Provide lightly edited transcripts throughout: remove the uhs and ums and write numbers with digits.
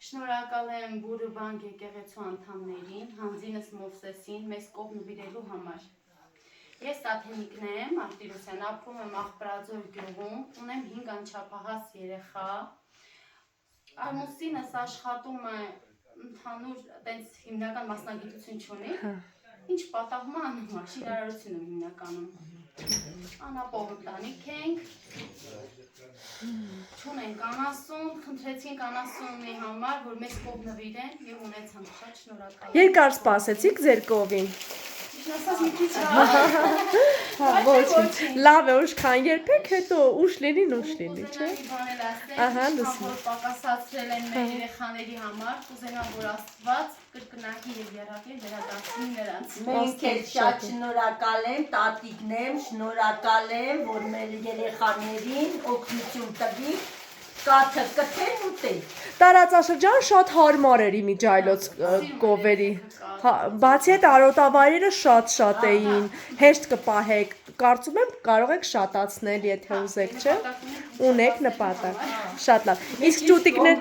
Շնորհակալ եմ Բուրը բանկ եկեղեցու անդամներին, Հանձինս Մովսեսին, մեզ կողմ նվիրելու համար։ Ես Աթենիկն եմ, Արտիրոսյան, ապրում եմ Աղբրաձոր գյուղում, ունեմ 5 անչափահաս երեխա։ Ամուսինս աշխատում է ընդհանուր տենց հիմնական մասնագիտություն չունի, ինչ պատահում է անում է, շինարարությունում հիմնականում։ Անապով ընտանիք ենք, չունենք անասուն, խնդրեցինք անասունի համար, որ մեզ կողմ նվիրեն և ունեցանք, շատ շնորհակալ եմ։ Երկար սպասեցիք ձեր կովին։ Ասած մի քիչ լավ է ուշքան երբեք հետո ուշ լինի, չէ։ Ահա, լսում։ Պակասացրել են մեր երեխաների համար, կուզենամ, որ Աստված կրկնակի և եռակի վերադարձնի նրանց։ Մենք էլ շատ շնորհակալ եմ, տատիկն եմ, շնորհակալ եմ, որ մեր երեխաներին օգնություն տվի, կաթը կթեն ուտել։ Տարածաշրջան շատ հարմար էր իմիջայլոց կովերի, բացի այդ արոտավայրերը շատ էին, հեշտ կպահեք, կարծում եմ կարող եք շատացնել, եթե ուզեք, չէ, ունեք նպատակ, շատ լավ, իսկ ճուտիկներ,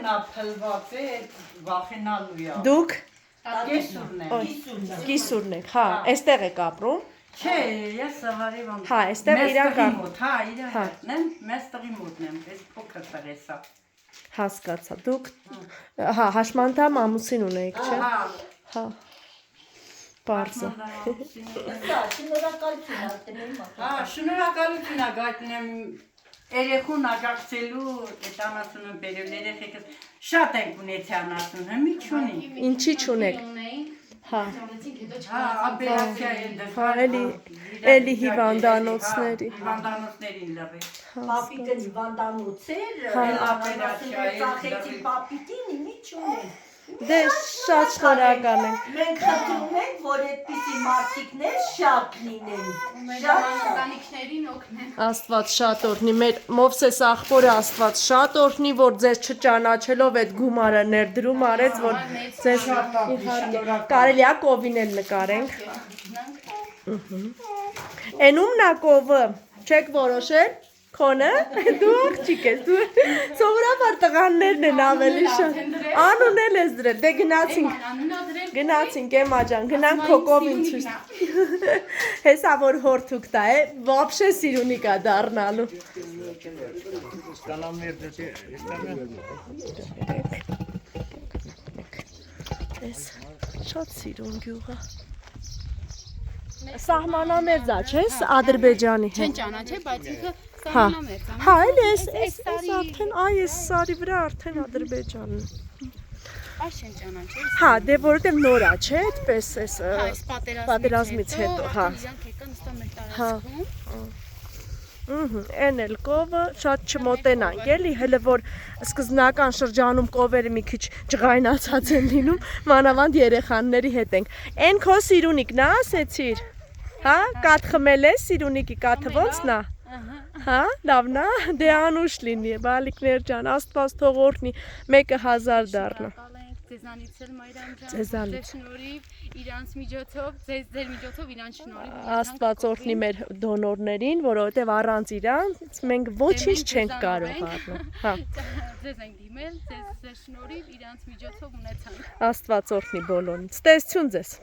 դուք կիսուրն եք, հա, էստեղ եք ապրում, Չէ, ես սավարի վանդ, հա, էստեղ իրան մոտ, հա, իրան հետն եմ, մեզ տղի մոտն եմ, ես փոքր տղեսա։ հասկացա, դուք, հա, հաշմանդամ ամուսին ունեիք, չէ, հա, պարզը, հա, շնորհակալություն ագայտնեմ երեխուն աջակցելու այդ անասունը բերել երեխեքս շատ ենք ունեցի անասունը, մի չունի։ ինչի չունեք, հա, էլի հիվանդանոցների, հիվանդանոցներին լրի։ Պապիկը հիվանդանոց էր, ծախեցի պապիկին, մի չունենք։ դե շատ շնորհակալ ենք, Մենք խնդրում ենք, որ այդպիսի մարդիկներ շատ լինեն։ Մեր ընտանիքներին օգնեն։ Աստված շատ օրհնի, մեր Մովսես աղբորը Աստված շատ օրհնի, որ ձեզ չճանաչելով այդ գումարը ներդրում արեց, որ ձեզ կարելի է կովին էլ նկարենք։ Էնում նա կովը, չեք որոշել, քոնը, դու աղջիկ ես, դու սովորաբար տղաններն են ավելի շատ, անուն էլ ես դրել, դե գնացինք էմա ջան, գնանք քո կովին ցույց, հեսա որ հորթուկ տա է, վաբշե սիրունիկա դառնալու։ Շատ սիրուն գյուղը։ Սահմանամերձ է, չես Ադրբեջանի հետ։ Չեն ճանաչել, բայց ինքը Հա, սահմանամերձ է։ հա, էլ ես արդեն, այս սարի վրա արդեն Ադրբեջանն է։ Այս չեն ճանաչել։ Հա, դե որովհետև նոր է, չէ, այդպես էս պատերազմից հետո, հա։ Իրանք եկան նստան մեր Հա։ տարածքում։ Էն էլ կովը շատ չմոտենանք, էլի, հələ որ սկզբնական շրջանում կովերը մի քիչ ջղայնացած են լինում, մանավանդ երեխաների հետ ենք։ Էն քո սիրունիկն է, ասեցիր։ Հա, կաթ խմել ես, սիրունիկի կաթը ոնցն է։ Հա, լավն է, դե անուշ լինի, բալիկներ ջան, Աստված թող օրհնի, 1000 դառնա։ Ձեզանից էլ Մայրան ջան, Ձեզանից։ ձեր շնորհիվ, իրանց միջոցով, ձեր միջոցով իրանց շնորհիվ։ Աստված օրհնի մեր դոնորներին, որովհետև առանց իրանց մենք ոչինչ չենք կարող առնել։ Հա, Ձեզ ենք դիմել, ձեր շնորհիվ իրանց միջոցով ունեցանք։ Աստված օրհնի բոլորին։ Ցտեսություն ձեզ։